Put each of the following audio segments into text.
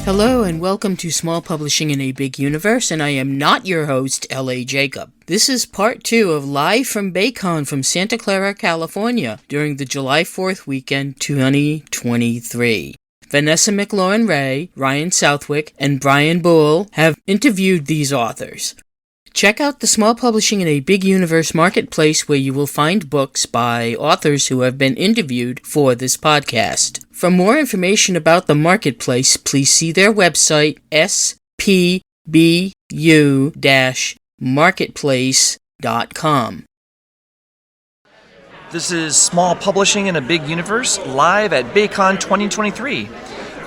Hello and welcome to Small Publishing in a Big Universe, and I am not your host, L.A. Jacob. This is part 2 of Live from BayCon from Santa Clara, California, during the July 4th weekend 2023. Vanessa McLaurin-Ray, Ryan Southwick, and Brian Bull have interviewed these authors. Check out the Small Publishing in a Big Universe marketplace where you will find books by authors who have been interviewed for this podcast. For more information about the marketplace, please see their website, spbu-marketplace.com. This is Small Publishing in a Big Universe, live at BayCon 2023.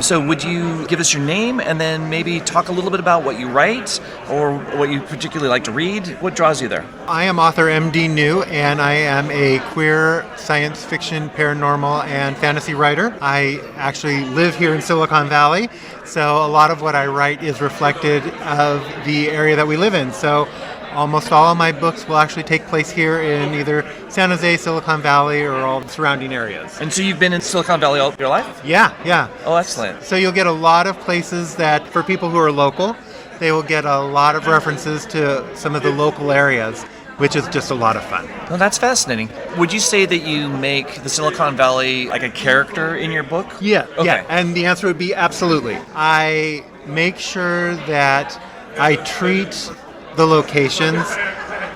So would you give us your name and then maybe talk a little bit about what you write or what you particularly like to read? What draws you there? I am author M.D. New, and I am a queer science fiction, paranormal, and fantasy writer. I actually live here in Silicon Valley, so a lot of what I write is reflected of the area that we live in. So almost all of my books will actually take place here in either San Jose, Silicon Valley, or all the surrounding areas. And so you've been in Silicon Valley all your life? Yeah. Oh, excellent. So you'll get a lot of places that, for people who are local, they will get a lot of references to some of the local areas, which is just a lot of fun. Well, that's fascinating. Would you say that you make the Silicon Valley like a character in your book? Yeah, okay. Yeah, and the answer would be absolutely. I make sure that I treat the locations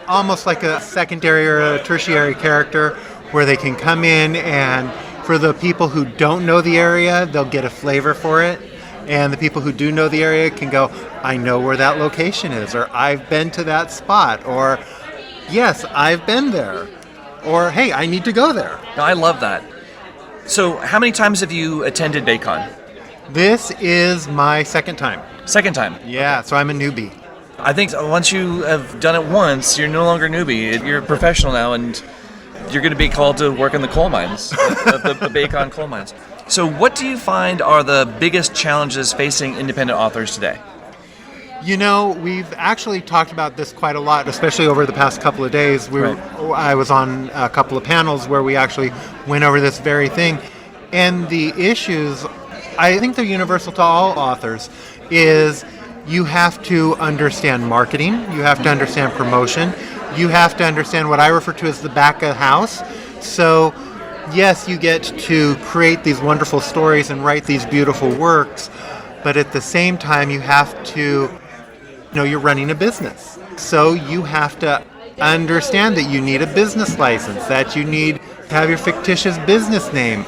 almost like a secondary or a tertiary character where they can come in, and for the people who don't know the area, they'll get a flavor for it. And the people who do know the area can go, I know where that location is, or I've been to that spot, or yes, I've been there, or hey, I need to go there. I love that. So how many times have you attended BayCon? This is my second time. Second time? Yeah, so I'm a newbie. I think once you have done it once, you're no longer a newbie. You're a professional now, and you're going to be called to work in the coal mines, the BayCon coal mines. So what do you find are the biggest challenges facing independent authors today? You know, we've actually talked about this quite a lot, especially over the past couple of days. I was on a couple of panels where we actually went over this very thing. And the issues, I think they're universal to all authors, is you have to understand marketing, you have to understand promotion, you have to understand what I refer to as the back of the house. So, yes, you get to create these wonderful stories and write these beautiful works, but at the same time you have to know you're running a business. So you have to understand that you need a business license, that you need to have your fictitious business name.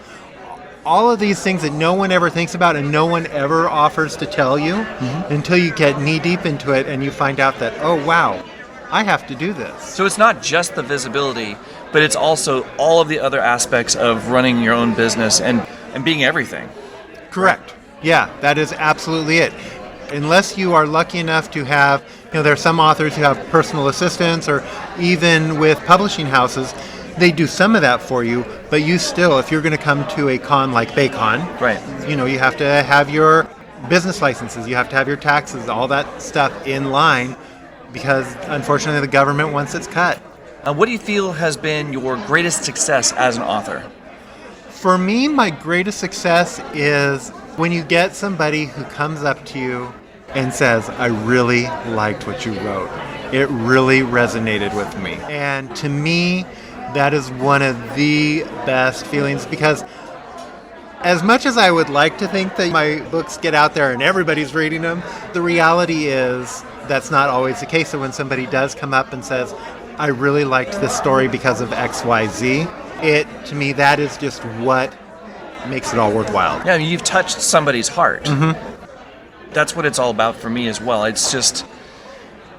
All of these things that no one ever thinks about and no one ever offers to tell you until you get knee deep into it and you find out that, oh wow, I have to do this. So it's not just the visibility, but it's also all of the other aspects of running your own business and being everything. Correct. Yeah, that is absolutely it. Unless you are lucky enough to have, there are some authors who have personal assistants, or even with publishing houses, they do some of that for you, but you still, if you're going to come to a con like BayCon, right? You have to have your business licenses, you have to have your taxes, all that stuff in line, because unfortunately the government wants its cut. What do you feel has been your greatest success as an author? For me, my greatest success is when you get somebody who comes up to you and says, I really liked what you wrote. It really resonated with me. And to me, that is one of the best feelings, because as much as I would like to think that my books get out there and everybody's reading them, the reality is that's not always the case. So when somebody does come up and says, I really liked this story because of X, Y, Z, to me, that is just what makes it all worthwhile. Yeah, I mean, you've touched somebody's heart. Mm-hmm. That's what it's all about for me as well. It's just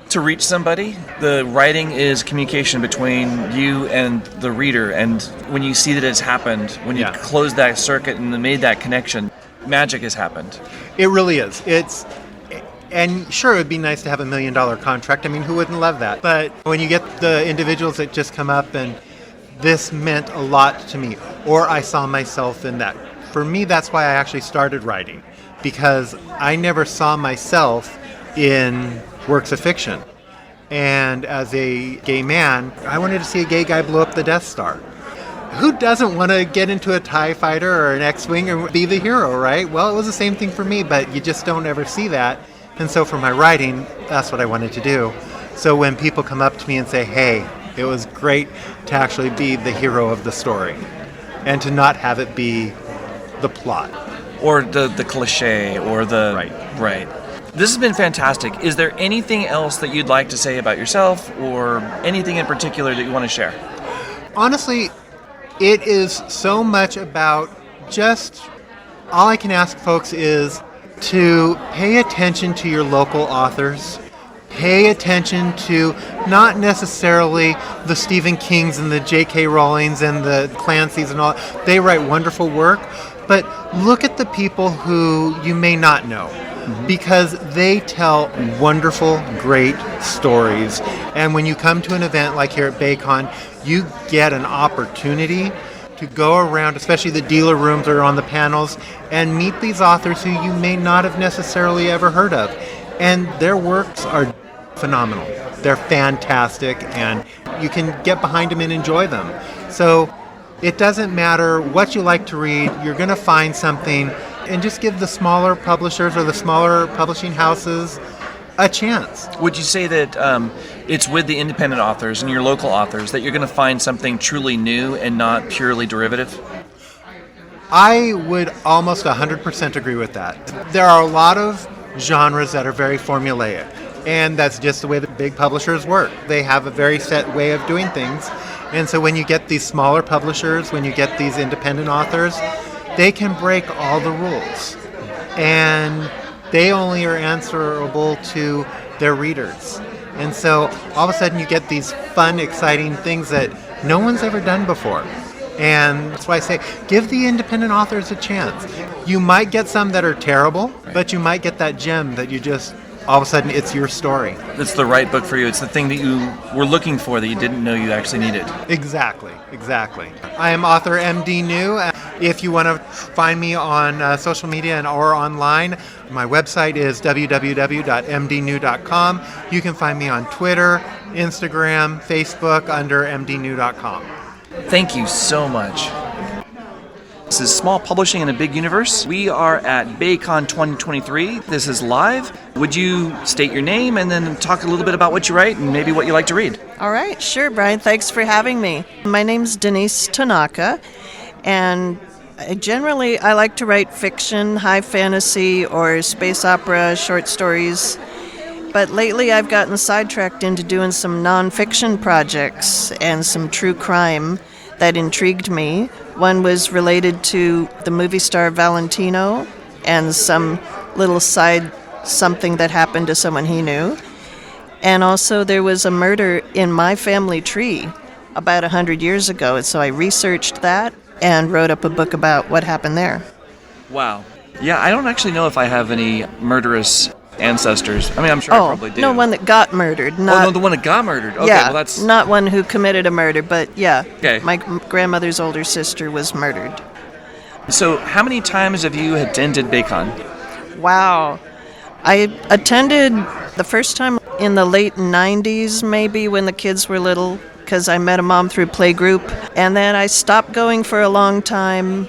to reach somebody. The writing is communication between you and the reader, and when you see that it's happened, when you close that circuit and made that connection, magic has happened. It really is. And sure, it would be nice to have $1 million contract. I mean, who wouldn't love that? But when you get the individuals that just come up and this meant a lot to me, or I saw myself in that. For me, that's why I actually started writing, because I never saw myself in works of fiction. And as a gay man, I wanted to see a gay guy blow up the Death Star. who doesn't want to get into a TIE fighter or an X-Wing and be the hero, right? Well, it was the same thing for me, but you just don't ever see that. And so for my writing, that's what I wanted to do. So when people come up to me and say, hey, it was great to actually be the hero of the story and to not have it be the plot. Or the cliche, or the... Right. This has been fantastic. Is there anything else that you'd like to say about yourself, or anything in particular that you want to share? Honestly, it is so much about just... All I can ask folks is to pay attention to your local authors. Pay attention to not necessarily the Stephen Kings and the J.K. Rowlings and the Clancys and all. They write wonderful work, but look at the people who you may not know, because they tell wonderful, great stories. And when you come to an event like here at BayCon, you get an opportunity to go around, especially the dealer rooms or on the panels, and meet these authors who you may not have necessarily ever heard of. And their works are phenomenal. They're fantastic, and you can get behind them and enjoy them. So it doesn't matter what you like to read, you're going to find something, and just give the smaller publishers or the smaller publishing houses a chance. Would you say that it's with the independent authors and your local authors that you're going to find something truly new and not purely derivative? I would almost 100% agree with that. There are a lot of genres that are very formulaic, and that's just the way that big publishers work. They have a very set way of doing things, and so when you get these smaller publishers, when you get these independent authors, they can break all the rules, and they only are answerable to their readers. And so all of a sudden you get these fun, exciting things that no one's ever done before. And that's why I say, give the independent authors a chance. You might get some that are terrible, but you might get that gem that you just, all of a sudden, it's your story. It's the right book for you. It's the thing that you were looking for that you didn't know you actually needed. Exactly. I am author MD New. If you want to find me on social media or online, my website is www.mdnew.com. You can find me on Twitter, Instagram, Facebook under mdnew.com. Thank you so much. This is Small Publishing in a Big Universe. We are at BayCon 2023. This is live. Would you state your name and then talk a little bit about what you write and maybe what you like to read? All right, sure, Brian. Thanks for having me. My name's Denise Tanaka, and I like to write fiction, high fantasy, or space opera, short stories. But lately I've gotten sidetracked into doing some nonfiction projects and some true crime that intrigued me. One was related to the movie star Valentino and some little side something that happened to someone he knew. And also there was a murder in my family tree about 100 years ago, and so I researched that and wrote up a book about what happened there. Wow. Yeah, I don't actually know if I have any murderous ancestors. I mean, I'm sure I probably do. No, one that got murdered. Not, oh, no, the one that got murdered. Okay, yeah, well that's... not one who committed a murder, but yeah. Okay. My grandmother's older sister was murdered. So how many times have you attended BayCon? Wow. I attended the first time in the late 90s, maybe, when the kids were little, because I met a mom through playgroup. And then I stopped going for a long time.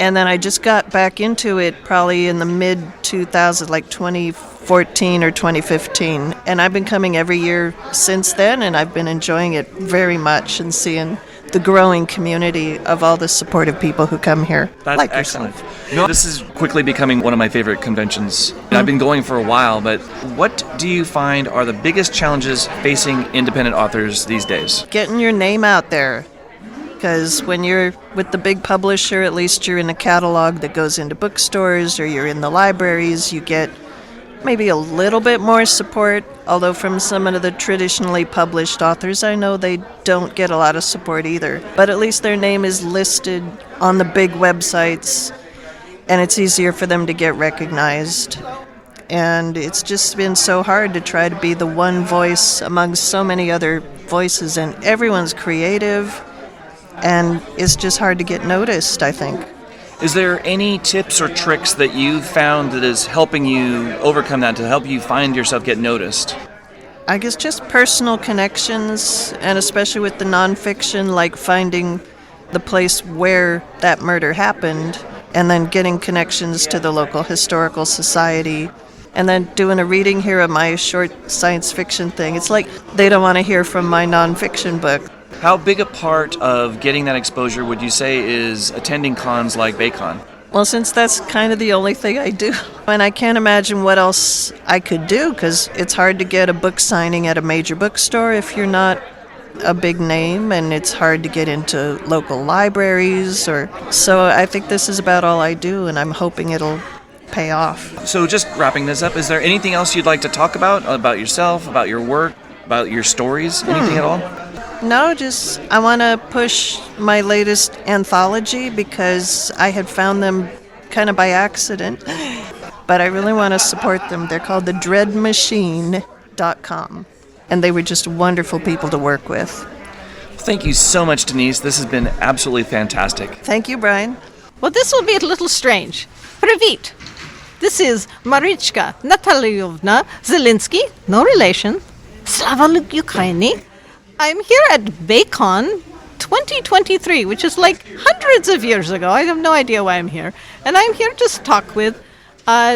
And then I just got back into it probably in the mid-2000s, like 2014 or 2015. And I've been coming every year since then, and I've been enjoying it very much and seeing the growing community of all the supportive people who come here. That's like excellent. yourself. You know, this is quickly becoming one of my favorite conventions. I've been going for a while, but what do you find are the biggest challenges facing independent authors these days? Getting your name out there. Because when you're with the big publisher, at least you're in a catalog that goes into bookstores or you're in the libraries, you get maybe a little bit more support. Although from some of the traditionally published authors, I know they don't get a lot of support either. But at least their name is listed on the big websites, and it's easier for them to get recognized. And it's just been so hard to try to be the one voice among so many other voices, and everyone's creative. And it's just hard to get noticed, I think. Is there any tips or tricks that you've found that is helping you overcome that, to help you find yourself get noticed? I guess just personal connections, and especially with the nonfiction, like finding the place where that murder happened, and then getting connections to the local historical society, and then doing a reading here of my short science fiction thing. It's like they don't want to hear from my nonfiction book. How big a part of getting that exposure would you say is attending cons like BayCon? Well, since that's kind of the only thing I do, and I can't imagine what else I could do, because it's hard to get a book signing at a major bookstore if you're not a big name, and it's hard to get into local libraries. So I think this is about all I do, and I'm hoping it'll pay off. So just wrapping this up, is there anything else you'd like to talk about yourself, about your work, about your stories, anything at all? No, just I want to push my latest anthology because I had found them kind of by accident, but I really want to support them. They're called thedreadmachine.com, and they were just wonderful people to work with. Thank you so much, Denise. This has been absolutely fantastic. Thank you, Brian. Well, this will be a little strange. Привіт. This is Marichka Natalyovna Zelinsky, no relation. Slava Ukraini. I'm here at BayCon 2023, which is like hundreds of years ago. I have no idea why I'm here. And I'm here to talk with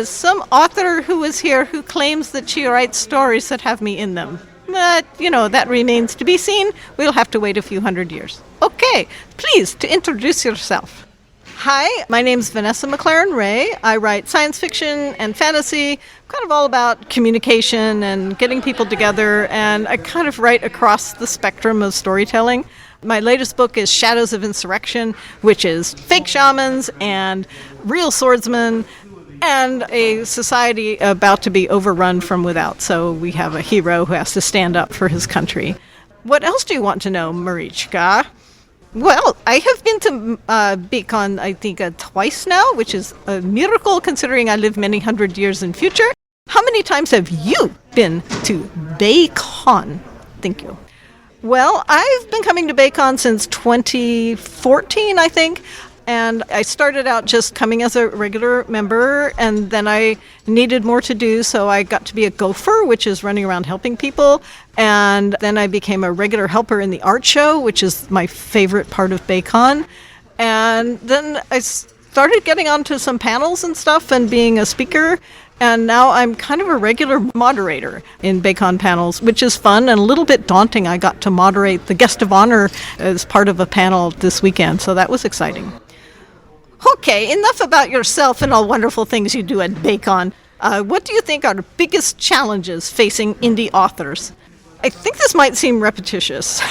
some author who is here who claims that she writes stories that have me in them. But, that remains to be seen. We'll have to wait a few hundred years. Okay, please, to introduce yourself. Hi, my name's Vanessa McLaren Ray. I write science fiction and fantasy, kind of all about communication and getting people together, and I kind of write across the spectrum of storytelling. My latest book is Shadows of Insurrection, which is fake shamans and real swordsmen and a society about to be overrun from without. So we have a hero who has to stand up for his country. What else do you want to know, Marichka? Well, I have been to BayCon, I think, twice now, which is a miracle considering I live many hundred years in future. How many times have you been to BayCon? Thank you. Well, I've been coming to BayCon since 2014, I think. And I started out just coming as a regular member, and then I needed more to do, so I got to be a gopher, which is running around helping people. And then I became a regular helper in the art show, which is my favorite part of BayCon. And then I started getting onto some panels and stuff and being a speaker. And now I'm kind of a regular moderator in BayCon panels, which is fun and a little bit daunting. I got to moderate the guest of honor as part of a panel this weekend, so that was exciting. Okay, enough about yourself and all wonderful things you do at BayCon. What do you think are the biggest challenges facing indie authors? I think this might seem repetitious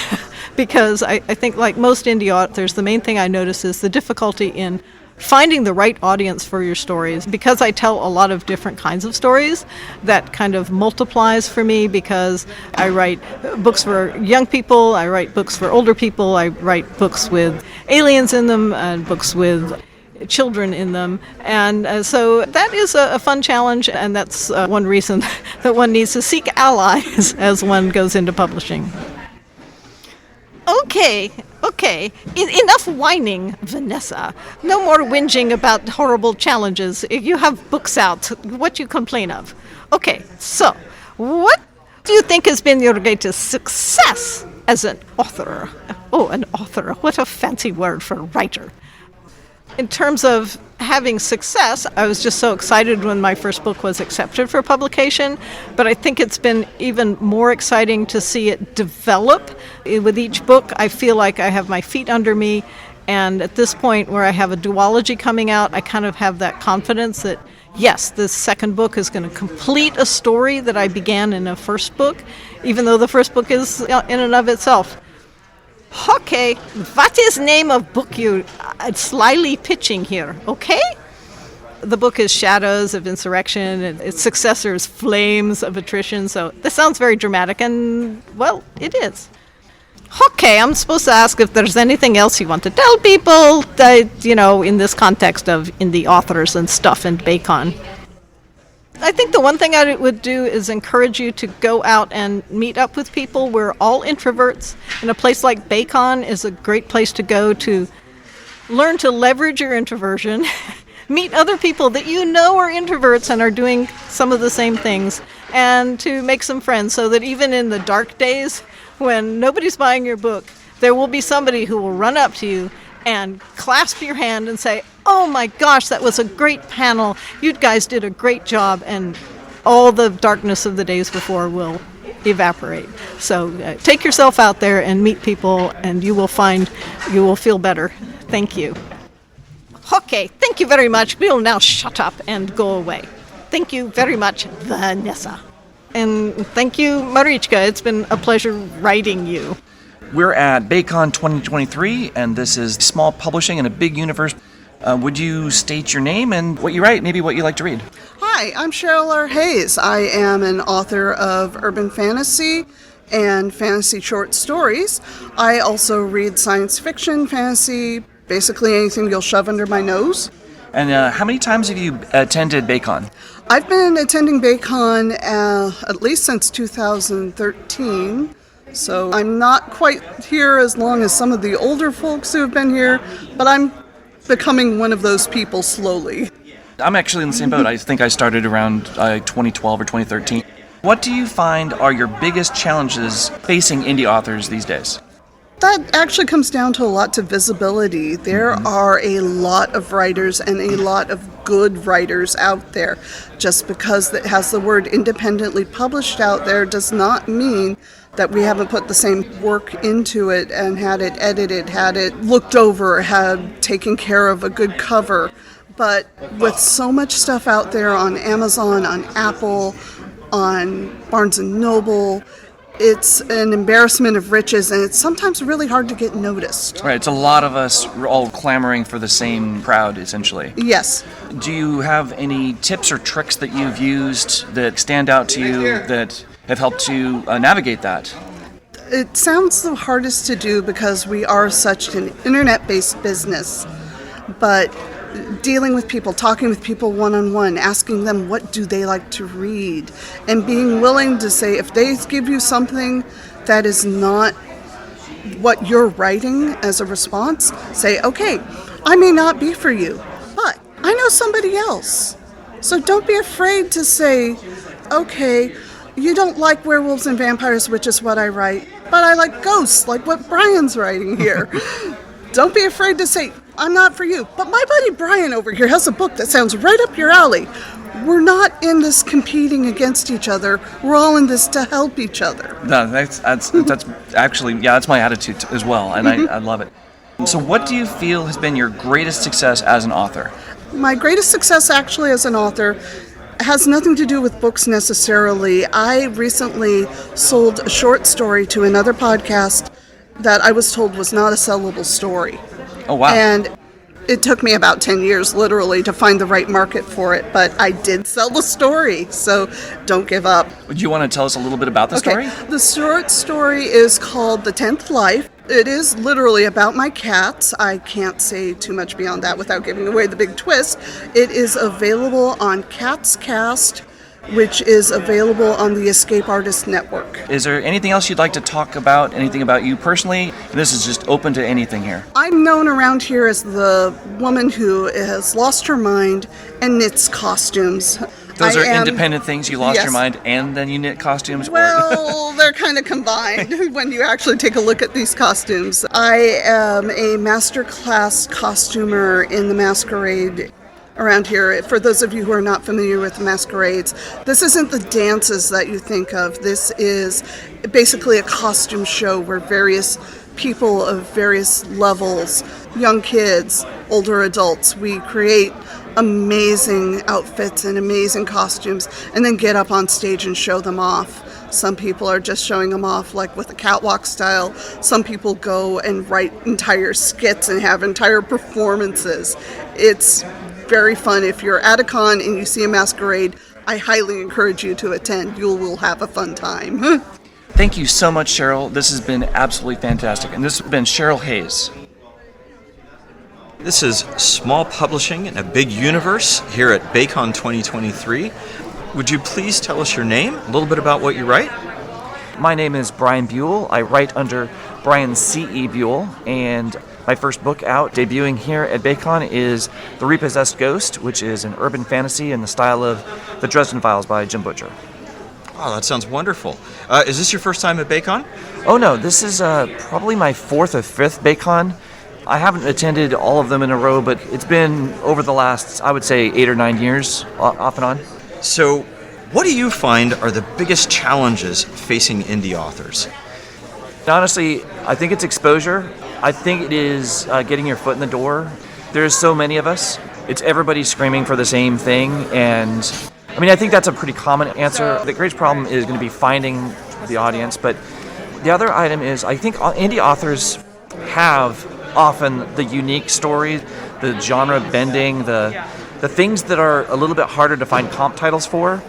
because I think like most indie authors, the main thing I notice is the difficulty in finding the right audience for your stories. Because I tell a lot of different kinds of stories, that kind of multiplies for me because I write books for young people, I write books for older people, I write books with aliens in them and books with children in them. And so that is a fun challenge, and that's one reason that one needs to seek allies as one goes into publishing. Okay. Enough whining, Vanessa. No more whinging about horrible challenges. If you have books out, what you complain of. Okay, so what do you think has been your greatest success as an author? Oh, an author. What a fancy word for writer. In terms of having success, I was just so excited when my first book was accepted for publication, but I think it's been even more exciting to see it develop. With each book, I feel like I have my feet under me, and at this point where I have a duology coming out, I kind of have that confidence that, yes, this second book is going to complete a story that I began in a first book, even though the first book is in and of itself. Okay, what is name of book you slyly pitching here, okay? The book is Shadows of Insurrection, and its successor is Flames of Attrition, so this sounds very dramatic, and, well, it is. Okay, I'm supposed to ask if there's anything else you want to tell people, that, in this context of indie authors and stuff and BayCon. I think the one thing I would do is encourage you to go out and meet up with people. We're all introverts, and a place like BayCon is a great place to go to learn to leverage your introversion, meet other people that you know are introverts and are doing some of the same things, and to make some friends so that even in the dark days when nobody's buying your book, there will be somebody who will run up to you and clasp your hand and say, "Oh my gosh, that was a great panel. You guys did a great job," and all the darkness of the days before will evaporate. So take yourself out there and meet people, and you will feel better. Thank you. Okay, thank you very much. We'll now shut up and go away. Thank you very much, Vanessa. And thank you, Marichka. It's been a pleasure writing you. We're at BayCon 2023, and this is small publishing in a big universe. Would you state your name and what you write, maybe what you like to read? Hi, I'm Cheryl R. Hayes. I am an author of urban fantasy and fantasy short stories. I also read science fiction, fantasy, basically anything you'll shove under my nose. And how many times have you attended BayCon? I've been attending BayCon at least since 2013, so I'm not quite here as long as some of the older folks who have been here, but I'm becoming one of those people slowly. I'm actually in the same boat. I think I started around 2012 or 2013. What do you find are your biggest challenges facing indie authors these days? That actually comes down to a lot to visibility. There are a lot of writers and a lot of good writers out there. Just because it has the word independently published out there does not mean that we haven't put the same work into it and had it edited, had it looked over, had taken care of a good cover. But with so much stuff out there on Amazon, on Apple, on Barnes & Noble, it's an embarrassment of riches, and it's sometimes really hard to get noticed. Right, it's a lot of us all clamoring for the same crowd, essentially. Yes. Do you have any tips or tricks that you've used that stand out to you that have helped you navigate that? It sounds the hardest to do because we are such an internet-based business, but dealing with people, talking with people one-on-one, asking them what do they like to read, and being willing to say if they give you something that is not what you're writing as a response, say, okay, I may not be for you, but I know somebody else. So don't be afraid to say, okay, you don't like werewolves and vampires, which is what I write, but I like ghosts, like what Brian's writing here. Don't be afraid to say, I'm not for you, but my buddy Brian over here has a book that sounds right up your alley. We're not in this competing against each other. We're all in this to help each other. No, that's actually, yeah, that's my attitude as well, and I love it. So what do you feel has been your greatest success as an author? My greatest success actually as an author has nothing to do with books necessarily. I recently sold a short story to another podcast that I was told was not a sellable story. Oh, wow. And it took me about 10 years, literally, to find the right market for it, but I did sell the story, so don't give up. Would you want to tell us a little bit about the story? The short story is called The 10th Life. It is literally about my cats. I can't say too much beyond that without giving away the big twist. It is available on Cats Cast, which is available on the Escape Artist Network. Is there anything else you'd like to talk about, anything about you personally? This is just open to anything here. I'm known around here as the woman who has lost her mind and knits costumes. Those are independent things. You lost your mind and then you knit costumes? Well, they're kind of combined when you actually take a look at these costumes. I am a masterclass costumer in the masquerade around here. For those of you who are not familiar with masquerades, this isn't the dances that you think of. This is basically a costume show where various people of various levels, young kids, older adults, we create amazing outfits and amazing costumes and then get up on stage and show them off. Some people are just showing them off like with a catwalk style. Some people go and write entire skits and have entire performances. It's very fun. If you're at a con and you see a masquerade, I highly encourage you to attend. You will have a fun time. Thank you so much, Cheryl. This has been absolutely fantastic. And this has been Cheryl Hayes. This is small publishing in a big universe here at BayCon 2023. Would you please tell us your name, a little bit about what you write? My name is Brian Buell. I write under Brian C.E. Buell, and my first book out, debuting here at BayCon, is The Repossessed Ghost, which is an urban fantasy in the style of The Dresden Files by Jim Butcher. Oh, that sounds wonderful. Is this your first time at BayCon? Oh no, this is probably my fourth or fifth BayCon. I haven't attended all of them in a row, but it's been over the last, I would say, 8 or 9 years, off and on. So, what do you find are the biggest challenges facing indie authors? Honestly, I think it's exposure. I think it is getting your foot in the door. There's so many of us. It's everybody screaming for the same thing, and I mean, I think that's a pretty common answer. The greatest problem is going to be finding the audience, but the other item is I think indie authors have often the unique stories, the genre bending, the things that are a little bit harder to find comp titles for.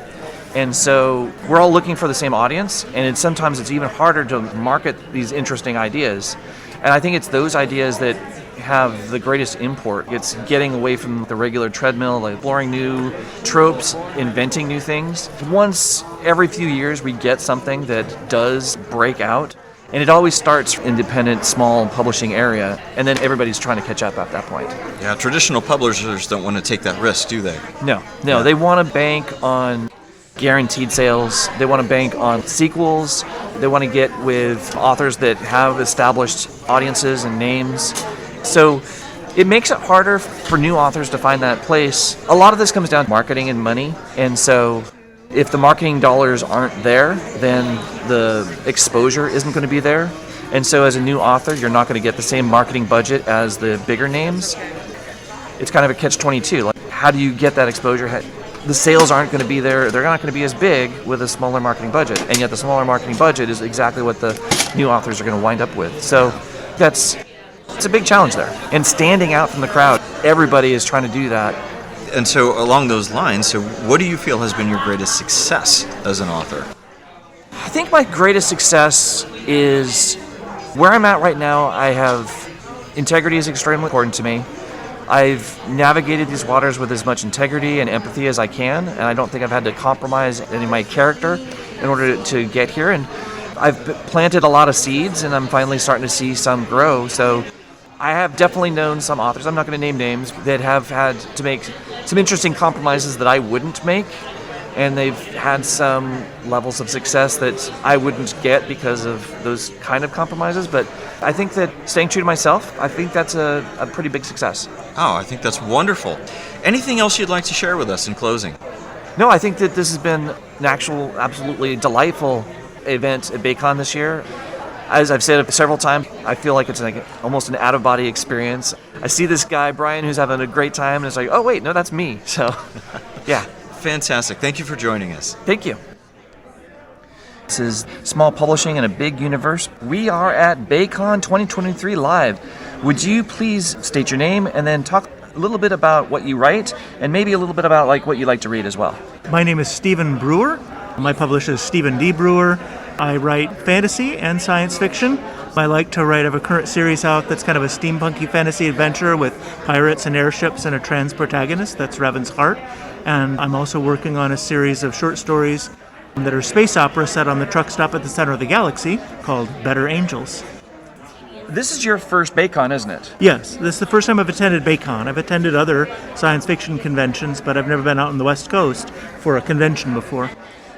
And so we're all looking for the same audience, and sometimes it's even harder to market these interesting ideas. And I think it's those ideas that have the greatest import. It's getting away from the regular treadmill, like exploring new tropes, inventing new things. Once every few years we get something that does break out, and it always starts independent, small publishing area, and then everybody's trying to catch up at that point. Yeah, traditional publishers don't want to take that risk, do they? No, they want to bank on guaranteed sales. They want to bank on sequels. They want to get with authors that have established audiences and names. So it makes it harder for new authors to find that place. A lot of this comes down to marketing and money. And so if the marketing dollars aren't there, then the exposure isn't going to be there. And so as a new author, you're not going to get the same marketing budget as the bigger names. It's kind of a catch-22. Like, how do you get that exposure? The sales aren't going to be there. They're not going to be as big with a smaller marketing budget. And yet the smaller marketing budget is exactly what the new authors are going to wind up with. So it's a big challenge there. And standing out from the crowd, everybody is trying to do that. And so along those lines, so what do you feel has been your greatest success as an author? I think my greatest success is where I'm at right now. I have integrity is extremely important to me. I've navigated these waters with as much integrity and empathy as I can, and I don't think I've had to compromise any of my character in order to get here. And I've planted a lot of seeds, and I'm finally starting to see some grow. So I have definitely known some authors, I'm not going to name names, that have had to make some interesting compromises that I wouldn't make, and they've had some levels of success that I wouldn't get because of those kind of compromises. But I think that staying true to myself, I think that's a pretty big success. Oh, I think that's wonderful. Anything else you'd like to share with us in closing? No, I think that this has been an absolutely delightful event at BayCon this year. As I've said several times, I feel like it's like almost an out-of-body experience. I see this guy, Brian, who's having a great time, and it's like, oh, wait, no, that's me. So, yeah. Fantastic. Thank you for joining us. Thank you. This is Small Publishing in a Big Universe. We are at BayCon 2023 Live. Would you please state your name and then talk a little bit about what you write and maybe a little bit about like what you like to read as well? My name is Stephen Brewer. My publisher is Stephen D. Brewer. I write fantasy and science fiction. I like to write, I have a current series out that's kind of a steampunky fantasy adventure with pirates and airships and a trans protagonist. That's Revan's Heart. And I'm also working on a series of short stories that are space opera set on the truck stop at the center of the galaxy called Better Angels. This is your first BayCon, isn't it? Yes, this is the first time I've attended BayCon. I've attended other science fiction conventions, but I've never been out on the West Coast for a convention before.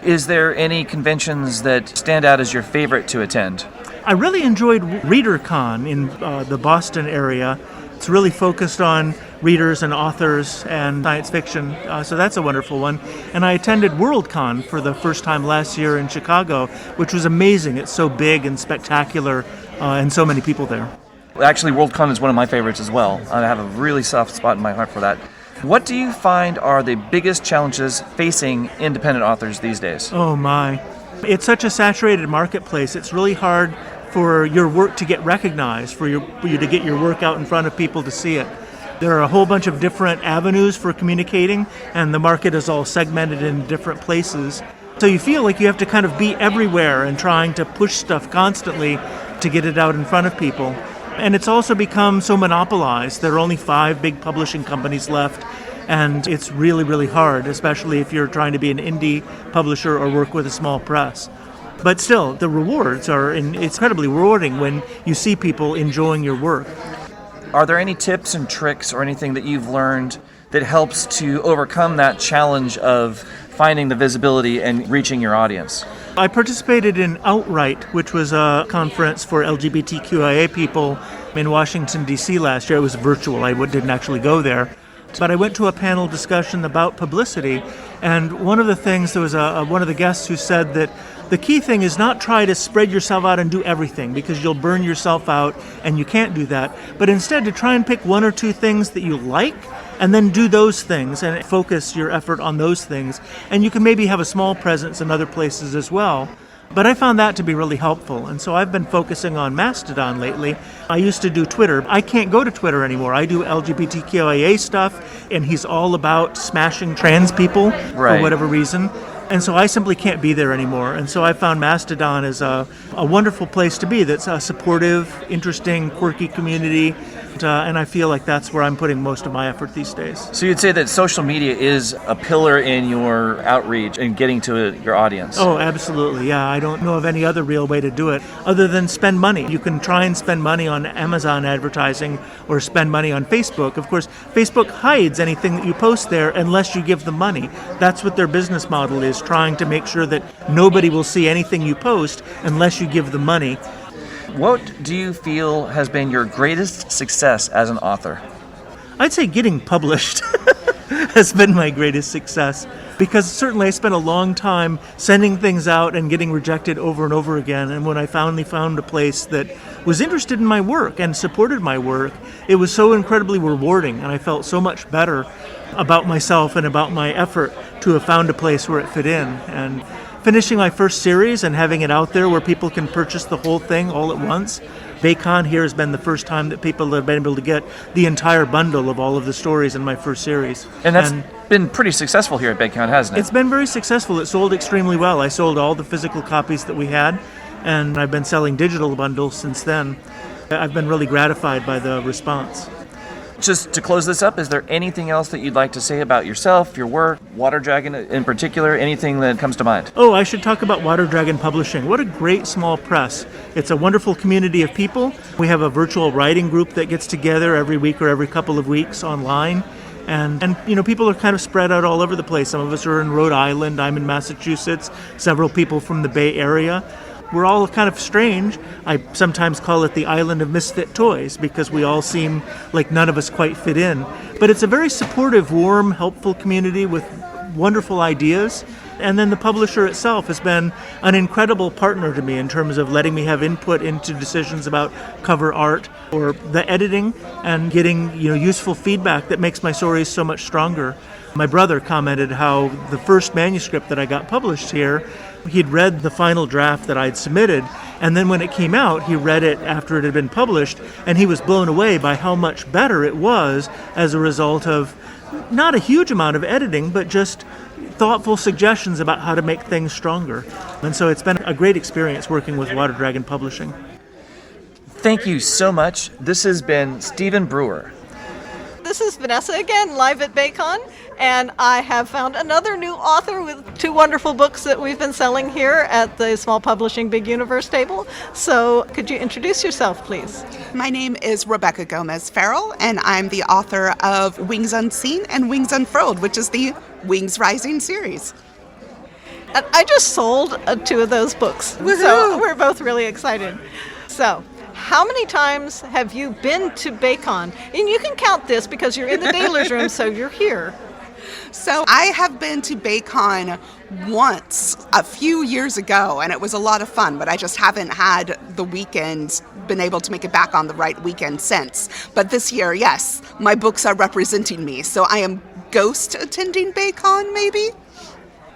Is there any conventions that stand out as your favorite to attend? I really enjoyed ReaderCon in the Boston area. It's really focused on readers and authors and science fiction, so that's a wonderful one. And I attended WorldCon for the first time last year in Chicago, which was amazing. It's so big and spectacular, and so many people there. Actually, WorldCon is one of my favorites as well. I have a really soft spot in my heart for that. What do you find are the biggest challenges facing independent authors these days? Oh my. It's such a saturated marketplace. It's really hard for your work to get recognized, for you to get your work out in front of people to see it. There are a whole bunch of different avenues for communicating, and the market is all segmented in different places. So you feel like you have to kind of be everywhere and trying to push stuff constantly to get it out in front of people. And it's also become so monopolized. There are only 5 big publishing companies left, and it's really, really hard, especially if you're trying to be an indie publisher or work with a small press. But still, the rewards are incredibly rewarding when you see people enjoying your work. Are there any tips and tricks or anything that you've learned that helps to overcome that challenge of finding the visibility and reaching your audience? I participated in Outright, which was a conference for LGBTQIA people in Washington, D.C. last year. It was virtual. I didn't actually go there. But I went to a panel discussion about publicity, and one of the things, there was one of the guests who said that the key thing is not try to spread yourself out and do everything, because you'll burn yourself out and you can't do that, but instead to try and pick one or two things that you like and then do those things and focus your effort on those things. And you can maybe have a small presence in other places as well. But I found that to be really helpful, and so I've been focusing on Mastodon lately. I used to do Twitter. I can't go to Twitter anymore. I do LGBTQIA stuff, and he's all about smashing trans people for whatever reason. And so I simply can't be there anymore. And so I found Mastodon as a wonderful place to be. That's a supportive, interesting, quirky community. And I feel like that's where I'm putting most of my effort these days. So you'd say that social media is a pillar in your outreach and getting to your audience? Oh, absolutely. Yeah, I don't know of any other real way to do it other than spend money. You can try and spend money on Amazon advertising or spend money on Facebook. Of course, Facebook hides anything that you post there unless you give them money. That's what their business model is, trying to make sure that nobody will see anything you post unless you give them money. What do you feel has been your greatest success as an author? I'd say getting published has been my greatest success, because certainly I spent a long time sending things out and getting rejected over and over again. And when I finally found a place that was interested in my work and supported my work, it was so incredibly rewarding, and I felt so much better about myself and about my effort to have found a place where it fit in. And finishing my first series and having it out there where people can purchase the whole thing all at once. BayCon here has been the first time that people have been able to get the entire bundle of all of the stories in my first series. And that's been pretty successful here at BayCon, hasn't it? It's been very successful. It sold extremely well. I sold all the physical copies that we had, and I've been selling digital bundles since then. I've been really gratified by the response. Just to close this up, is there anything else that you'd like to say about yourself, your work, Water Dragon in particular, anything that comes to mind? Oh, I should talk about Water Dragon Publishing. What a great small press. It's a wonderful community of people. We have a virtual writing group that gets together every week or every couple of weeks online. And you know, people are kind of spread out all over the place. Some of us are in Rhode Island, I'm in Massachusetts, several people from the Bay Area. We're all kind of strange. I sometimes call it the island of misfit toys, because we all seem like none of us quite fit in. But it's a very supportive, warm, helpful community with wonderful ideas. And then the publisher itself has been an incredible partner to me in terms of letting me have input into decisions about cover art or the editing, and getting, you know, useful feedback that makes my stories so much stronger. My brother commented how the first manuscript that I got published here, he'd read the final draft that I'd submitted, and then when it came out, he read it after it had been published, and he was blown away by how much better it was as a result of not a huge amount of editing, but just thoughtful suggestions about how to make things stronger. And so it's been a great experience working with Water Dragon Publishing. Thank you so much. This has been Stephen Brewer. This is Vanessa again, live at BayCon, and I have found another new author with two wonderful books that we've been selling here at the Small Publishing Big Universe table. So could you introduce yourself, please? My name is Rebecca Gomez Farrell, and I'm the author of Wings Unseen and Wings Unfurled, which is the Wings Rising series. And I just sold two of those books, so we're both really excited. So, how many times have you been to BayCon? And you can count this because you're in the dealer's room, so you're here. So I have been to BayCon once a few years ago, and it was a lot of fun, but I just haven't had the weekend, been able to make it back on the right weekend since. But this year, yes, my books are representing me, so I am ghost attending BayCon, maybe?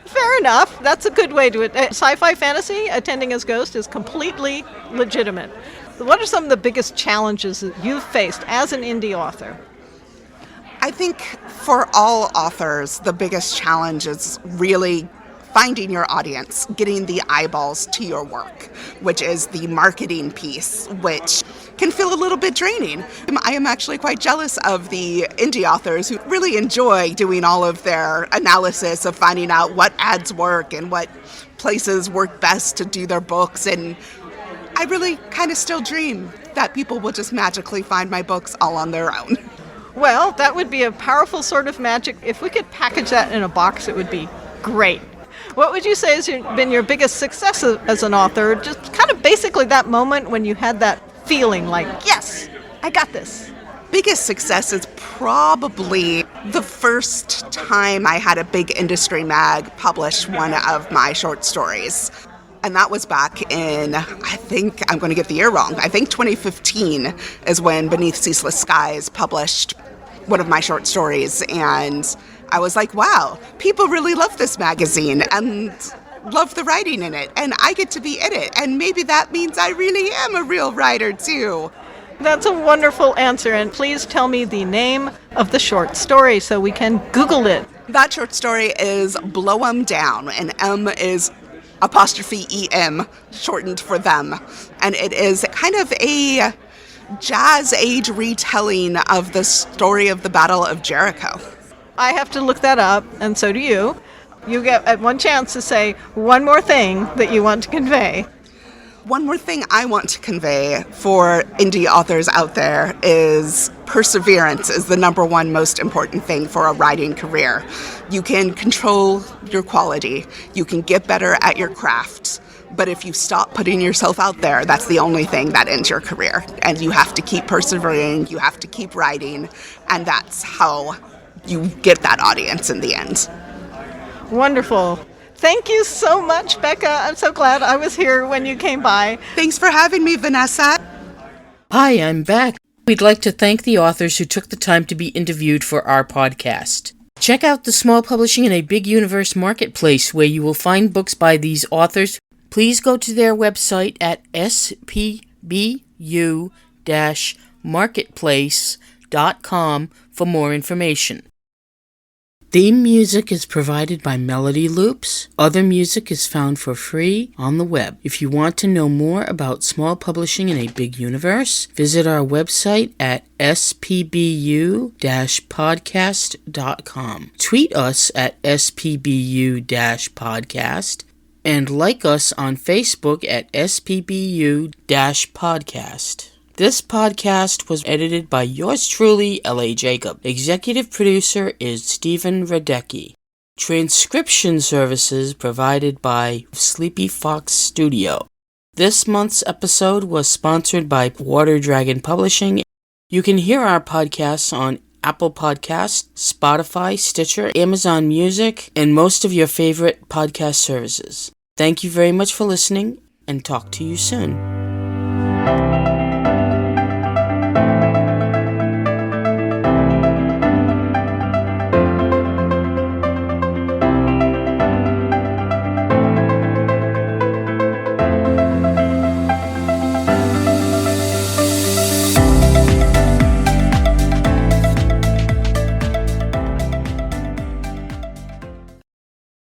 Fair enough. That's a good way to it. Sci-fi fantasy, attending as ghost is completely legitimate. What are some of the biggest challenges that you've faced as an indie author? I think for all authors, the biggest challenge is really finding your audience, getting the eyeballs to your work, which is the marketing piece, which can feel a little bit draining. I am actually quite jealous of the indie authors who really enjoy doing all of their analysis of finding out what ads work and what places work best to do their books. And I really kind of still dream that people will just magically find my books all on their own. Well, that would be a powerful sort of magic. If we could package that in a box, it would be Great. What would you say has been your biggest success as an author? Just kind of basically that moment when you had that feeling like, yes, I got this. Biggest success is probably the first time I had a big industry mag publish one of my short stories. And that was back in, I think, I'm going to get the year wrong, I think 2015 is when Beneath Ceaseless Skies published one of my short stories. And I was like, wow, people really love this magazine and love the writing in it. And I get to be in it. And maybe that means I really am a real writer, too. That's a wonderful answer, and please tell me the name of the short story so we can Google it. That short story is Blow 'Em Down, and M is apostrophe EM, shortened for them. And it is kind of a jazz age retelling of the story of the Battle of Jericho. I have to look that up, and so do you. You get one chance to say one more thing that you want to convey. One more thing I want to convey for indie authors out there is perseverance is the number one most important thing for a writing career. You can control your quality, you can get better at your craft, but if you stop putting yourself out there, that's the only thing that ends your career. And you have to keep persevering, you have to keep writing, and that's how you get that audience in the end. Wonderful. Thank you so much, Becca. I'm so glad I was here when you came by. Thanks for having me, Vanessa. Hi, I'm back. We'd like to thank the authors who took the time to be interviewed for our podcast. Check out the Small Publishing in a Big Universe marketplace where you will find books by these authors. Please go to their website at spbu-marketplace.com for more information. Theme music is provided by Melody Loops. Other music is found for free on the web. If you want to know more about small publishing in a big universe, visit our website at spbu-podcast.com. Tweet us at spbu-podcast and like us on Facebook at spbu-podcast. This podcast was edited by yours truly, L.A. Jacob. Executive producer is Stephen Radecki. Transcription services provided by Sleepy Fox Studio. This month's episode was sponsored by Water Dragon Publishing. You can hear our podcasts on Apple Podcasts, Spotify, Stitcher, Amazon Music, and most of your favorite podcast services. Thank you very much for listening, and talk to you soon.